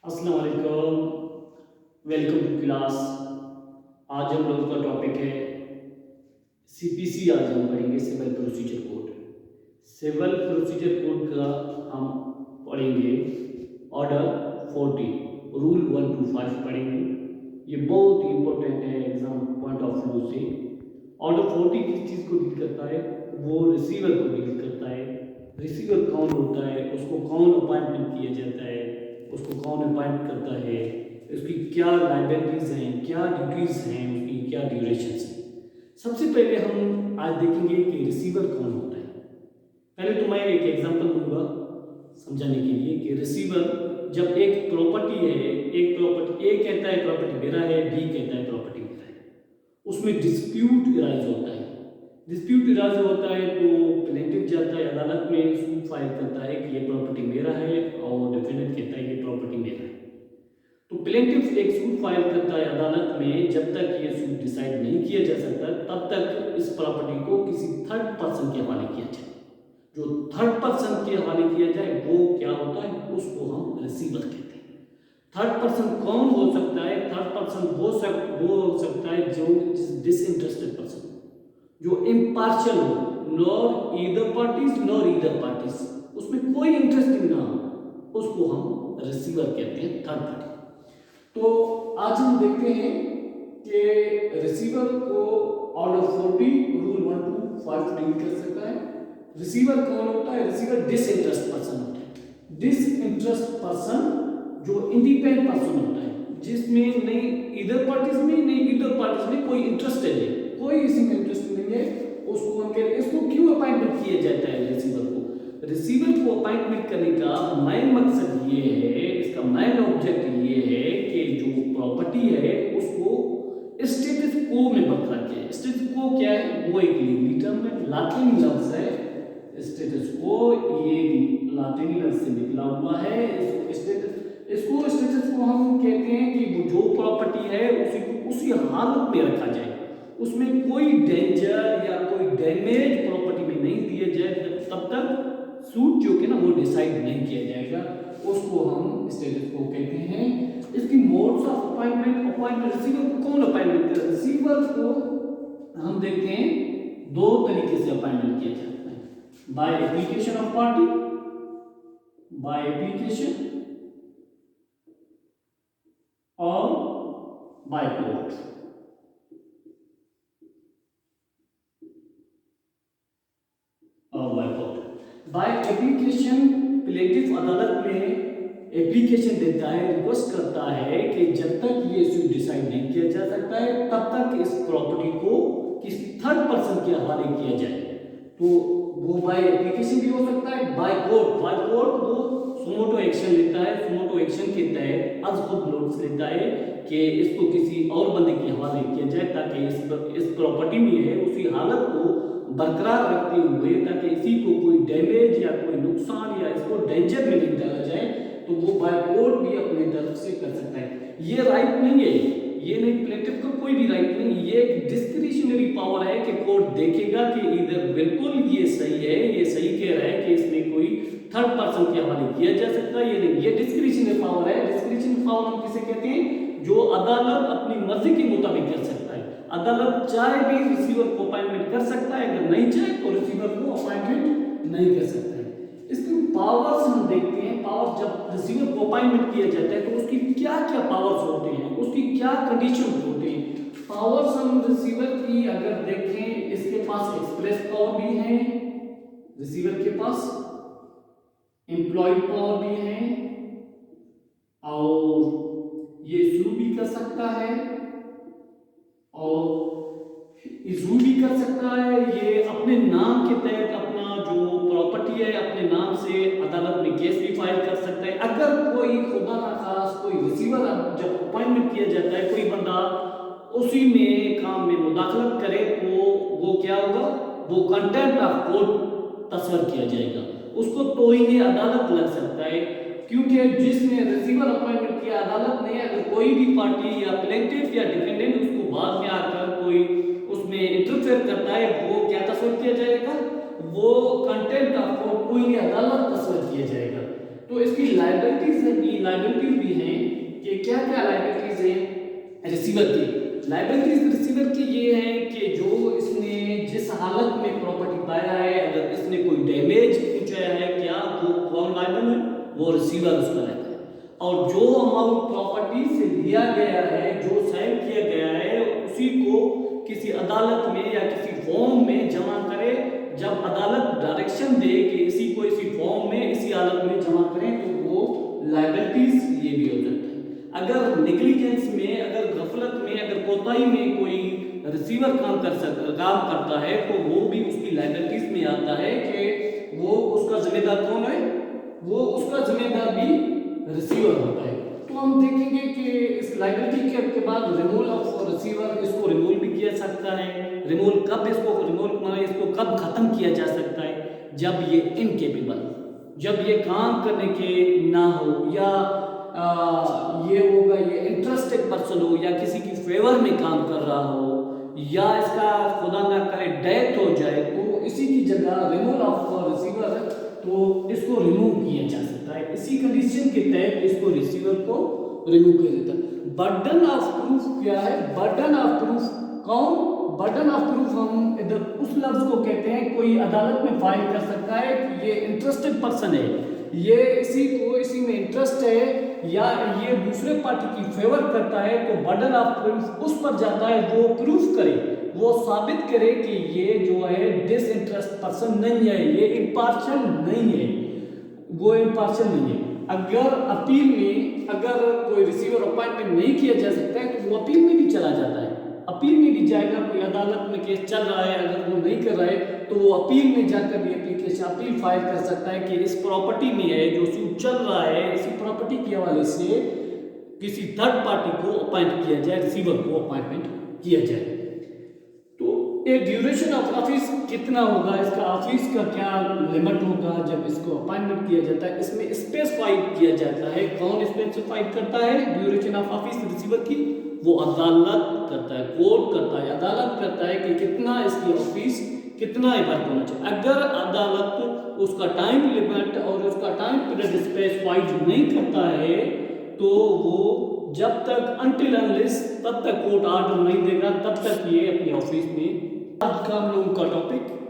अस्सलाम वालेकुम। Welcome to class. आज हम लोग का टॉपिक है सीपीसी। आज हम पढ़ेंगे civil procedure code. Civil procedure code का हम पढ़ेंगे ऑर्डर 40, रूल 1 to 5 पढ़ेंगे। ये बहुत इंपॉर्टेंट है एग्जाम पॉइंट ऑफ व्यू से। ऑर्डर 40 किस चीज़ को डील करता है? वो रिसीवर को डील करता है। रिसीवर कौन होता है, उसको कौन अपॉइंटमेंट किया जाता है, उसको कौन अपॉइंट करता है, उसकी क्या लाइबिलिटीज़ हैं, क्या ड्यूटीज़ हैं, उसकी क्या ड्यूरेशंस हैं। सबसे पहले हम आज देखेंगे कि रिसीवर कौन होता है। पहले तो मैं एक एग्जांपल दूंगा समझाने के लिए कि रिसीवर जब एक प्रॉपर्टी है, एक प्रॉपर्टी ए कहता है प्रॉपर्टी मेरा है, बी कहता है प्रॉपर्टी मेरा है, उसमें डिस्प्यूट इराइज होता है। डिस्प्यूट इराइज होता है तो प्लेंटिफ जाता है अदालत में, सूट फाइल करता है कि ये प्रॉपर्टी मेरा है और डिफेंडेंट कहता है ये प्रॉपर्टी मेरा है। तो प्लेंटिफ एक सूट फाइल करता है अदालत में। जब तक ये सूट डिसाइड नहीं किया जा सकता तब तक इस प्रॉपर्टी को किसी थर्ड पर्सन के हवाले किया जाए। जो थर्ड पर्सन के हवाले किया जाए वो क्या होता है, उसको हम रिसीवर कहते हैं। थर्ड पर्सन कौन हो सकता है? थर्ड पर्सन वो हो सकता है जो डिसइंटरेस्टेड पर्सन, जो इम्पार्शियल हो, nor either parties nor either parties, उसमें कोई इंटरेस्टिंग ना हो, उसको हम रिसीवर कहते हैं, थर्ड पार्टी। तो आज हम देखते हैं कि रिसीवर को ऑर्डर 40 रूल 1 to 5 डील कर सकता है। रिसीवर कौन होता है? रिसीवर डिसइंटरेस्ट पर्सन होता है। डिसइंटरेस्ट पर्सन जो इंडिपेंडेंट पर्सन होता है, जिसमें नहीं इधर पार्टीज में नहीं इधर पार्टीज में कोई इंटरेस्ट है, कोई इसी में इंटरेस्ट नहीं है, उसको हम कहते हैं। इसको क्यों अपॉइंटमेंट किया जाता है रिसीवर को? रिसीवर को अपॉइंटमेंट करने का मेन मकसद ये है, इसका मेन ऑब्जेक्ट ये है कि जो प्रॉपर्टी है उसको स्टेटस को में बरकरार किया है। स्टेटस को क्या है? वो एक लीगल टर्म है, लातिन लफ्ज है स्टेटस को, ये लातिन लफ्ज से निकला हुआ है। इसको स्टेटस को हम कहते हैं कि जो प्रॉपर्टी है उसी को उसी हालत में रखा जाए, उसमें कोई डेंजर या कोई डैमेज प्रॉपर्टी में नहीं दिया जाए, तब तक सूट जो कि ना वो डिसाइड नहीं किया जाएगा, उसको हम स्टेटस को कहते हैं। इसकी मोड्स ऑफ अपॉइंटमेंट रिसीवर को कौन अपॉइंटमेंट करता है? रिसीवर को हम देखते हैं दो तरीके से अपॉइंटमेंट किया जाता है, by application of party, by application और by court. By application plaintiff अदालत में एप्लीकेशन देता है, रिक्वेस्ट करता है कि जब तक ये इशू डिसाइड नहीं किया जा सकता है तब तक इस प्रॉपर्टी को किसी थर्ड पर्सन के हवाले किया जाए। तो वो बाय एप्लीकेशन भी हो सकता है, बाय कोर्ट। बाय कोर्ट वो सुमोटो एक्शन लेता है, सुमोटो एक्शन के तहत अज खुद नोटिस लेता है कि इसको किसी और बंदे के हवाले किया जाए ताकि इस प्रॉपर्टी में है उसी हालत को बरकरार रखते हुए, ताकि इसी को कोई डैमेज या कोई नुकसान या इसको डेंजर में नहीं डाला जाए, तो वो बाय कोर्ट भी अपने तरफ से कर सकता है। ये राइट नहीं है, ये नहीं, प्लेंटिफ का कोई भी राइट नहीं, ये एक डिस्क्रिशनरी पावर है कि कोर्ट देखेगा कि इधर बिल्कुल ये सही है, ये सही कह रहा है कि इसमें कोई थर्ड पर्सन के हवाले किया जा सकता है, ये नहीं। ये डिस्क्रिशनरी पावर है। डिस्क्रिशनरी पावर हम किसे कहते हैं? जो अदालत अपनी मर्जी के मुताबिक कर सकता है। अदालत चाहे भी रिसीवर को अपॉइंटमेंट कर सकता है, अगर नहीं चाहे तो रिसीवर को अपॉइंटमेंट नहीं कर सकता है। इसकी पावर्स हम देखते हैं। पावर जब रिसीवर को अपॉइंटमेंट किया जाता है तो उसकी क्या क्या पावर्स होते हैं, उसकी क्या कंडीशन होते हैं। पावर्स हम रिसीवर की अगर देखें, इसके पास एक्सप्रेस पावर भी है, रिसीवर के पास एम्प्लॉयड पावर भी है, और ये इशू भी कर सकता है और इशू भी कर सकता है। ये अपने नाम के तहत अपना जो प्रॉपर्टी है अपने नाम से अदालत में केस भी फाइल कर सकता है। अगर कोई खुदा ना खास कोई रिसीवर जब अपॉइंटमेंट किया जाता है, कोई बंदा उसी में काम में मुदाखलत करे तो वो क्या होगा? वो कंटेम्प्ट ऑफ कोर्ट तस्वर किया जाएगा, उसको तौहीन अदालत लग सकता है। क्योंकि जिसने रिसीवर अपॉइंटमेंट किया अदालत ने, अगर कोई भी पार्टी या प्लेंटिफ या डिफेंडेंट उसको बाद में आकर कोई उसमें इंटरफेयर करता है, वो क्या तस्वर किया जाएगा? वो कंटेम्प्ट ऑफ कोर्ट तौहीन अदालत तस्वर किया जाएगा। तो इसकी लायबिलिटीज भी हैं क्या क्या लायबिलिटीज हैं रिसीवर की? लायबिलिटीज रिसीवर की ये है कि जो इसने जिस हालत में प्रॉपर्टी पाया है, अगर इसने कोई डैमेज पहुंचाया है क्या, वो कौन लायबल है? वो रिसीवर उसका लायबल है। और जो अमाउंट प्रॉपर्टी से लिया गया है, जो साइन किया गया है, उसी को किसी अदालत में या किसी फॉर्म में जमा करे। जब अदालत डायरेक्शन दे कि इसी को इसी फॉर्म में इसी हालत में जमा करें, तो वो लायबिलिटीज ये भी हो जाता है। अगर नेग्लिजेंस में, अगर गफलत में, अगर कोताही में कोई रिसीवर काम करता है, तो वो भी उसकी लायबिलिटीज में आता है कि वो उसका जिम्मेदार कौन है? वो उसका जिम्मेदार भी रिसीवर होता है। तो हम देखेंगे कि इस लायबिलिटी के बाद रिमूवल ऑफ रिसीवर, इसको रिमूव भी किया सकता है। रिमूवल कब, इसको कब खत्म किया जा सकता है? जब ये इनकेपेबल, जब ये काम करने के ना हो, या ये होगा, ये इंटरेस्टेड पर्सन हो, या किसी की फेवर में काम कर रहा हो, या इसका खुदा ना करे डेथ हो जाए, तो इसी की जगह रिमूवल ऑफ रिसीवर, तो इसको रिमूव किया जा सकता है। इसी कंडीशन के तहत इसको रिसीवर को रिमूव किया जाता है। बर्डन ऑफ प्रूफ क्या है? बर्डन ऑफ प्रूफ कौन? बर्डन ऑफ प्रूफ हम इधर उस लफ्ज को कहते हैं, कोई अदालत में फाइल कर सकता है कि ये इंटरेस्टेड पर्सन है, ये इसी में इंटरेस्ट है, या ये दूसरे पार्टी की फेवर करता है, तो बर्डन ऑफ प्रूफ उस पर जाता है, वो प्रूफ करे, वो साबित करे कि ये जो है डिसइंटरेस्ट पर्सन नहीं है, ये इम्पार्शियल नहीं है, वो इम्पार्शियल नहीं है। अगर अपील में, अगर कोई रिसीवर अपॉइंटमेंट नहीं किया जा सकता है, तो वो अपील में भी चला जाता है, अपील में भी जाएगा। कोई अदालत में केस चल रहा है, अगर वो नहीं कर रहा है, तो वो अपील में जाकर भी एप्लीकेशन, अपील फाइल कर सकता है कि इस प्रॉपर्टी में है, जो सूट चल रहा है, इसी प्रॉपर्टी के हवाले से किसी थर्ड पार्टी को अपॉइंट किया जाए, रिसीवर को अपॉइंटमेंट किया जाए। तो एक ड्यूरेशन ऑफ ऑफिस कितना होगा, इसका ऑफिस का क्या लिमिट होगा जब इसको अपॉइंटमेंट किया जाता है? इसमें स्पेसिफाइड किया जाता है। कौन स्पेसिफाइड करता है ड्यूरेशन ऑफ ऑफिस रिसीवर की? वो अदालत करता है, कोर्ट करता है, अदालत करता है कि कितना इसकी ऑफिस, कितना वर्क होना चाहिए। अगर अदालत उसका टाइम लिमिट और उसका टाइम पीरियड स्पेसिफाइड नहीं करता है, तो वो जब तक अनटिल अनलेस, तब तक कोर्ट ऑर्डर नहीं देगा, तब तक ये अपने ऑफिस में। आज का हम लोगों का टॉपिक